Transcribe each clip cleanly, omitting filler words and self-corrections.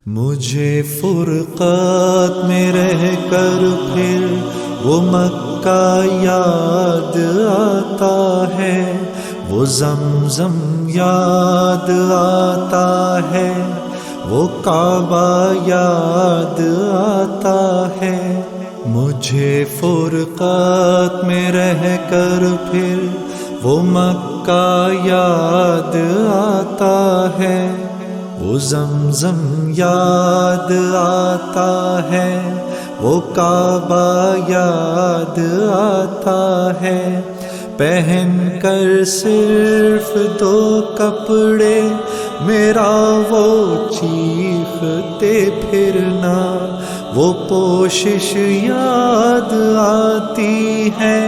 مجھے فرقت میں رہ کر پھر وہ مکہ یاد آتا ہے، وہ زمزم یاد آتا ہے، وہ کعبہ یاد آتا ہے۔ مجھے فرقت میں رہ کر پھر وہ مکہ یاد آتا ہے، وہ زمزم یاد آتا ہے، وہ کعبہ یاد آتا ہے۔ پہن کر صرف دو کپڑے میرا وہ چیختے پھرنا، وہ پوشش یاد آتی ہے،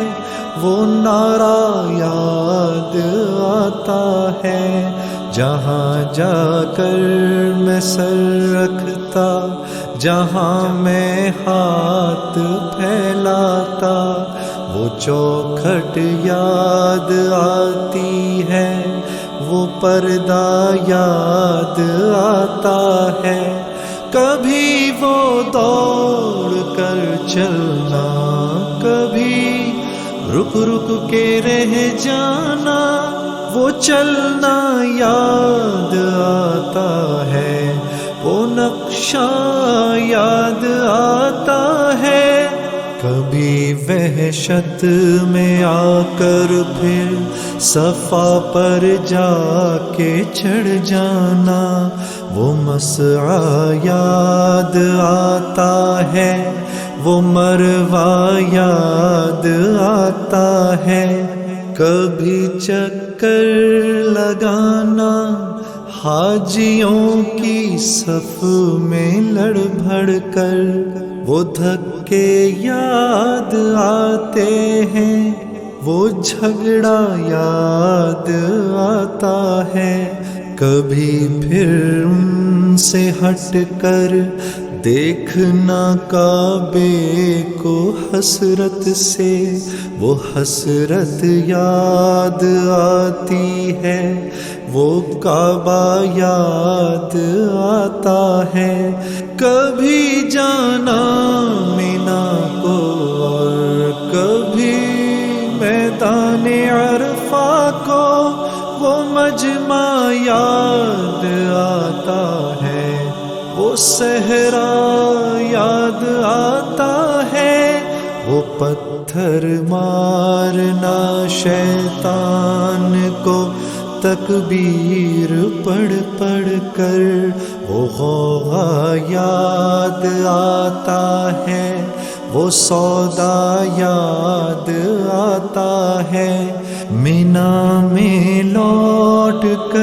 وہ نعرہ یاد آتا ہے۔ جہاں جا کر میں سر رکھتا، جہاں میں ہاتھ پھیلاتا، وہ چوکھٹ یاد آتی ہے، وہ پردہ یاد آتا ہے۔ کبھی وہ دوڑ کر چلنا، کبھی رک رک کے رہ جانا، وہ چلنا یاد آتا ہے، وہ نقشہ یاد آتا ہے۔ کبھی وحشت میں آ کر پھر صفا پر جا کے چڑھ جانا، وہ مسعی یاد آتا ہے، وہ مروہ یاد آتا ہے۔ کبھی چکر لگانا حاجیوں کی صف میں لڑ بھڑ کر، وہ دھکے یاد آتے ہیں، وہ جھگڑا یاد آتا ہے۔ کبھی پھر ان سے ہٹ کر دیکھنا کعبے کو حسرت سے، وہ حسرت یاد آتی ہے، وہ کعبہ یاد آتا ہے۔ کبھی جانا مینا کو اور کبھی میدان عرفہ کو، وہ مجمع یاد آتا ہے، وہ صحرا یاد آتا ہے، وہ پتھر مارنا شیطان کو تکبیر پڑھ پڑھ کر، وہ غوغا یاد آتا ہے، وہ سودا یاد آتا ہے۔ مینا میں لوٹ کر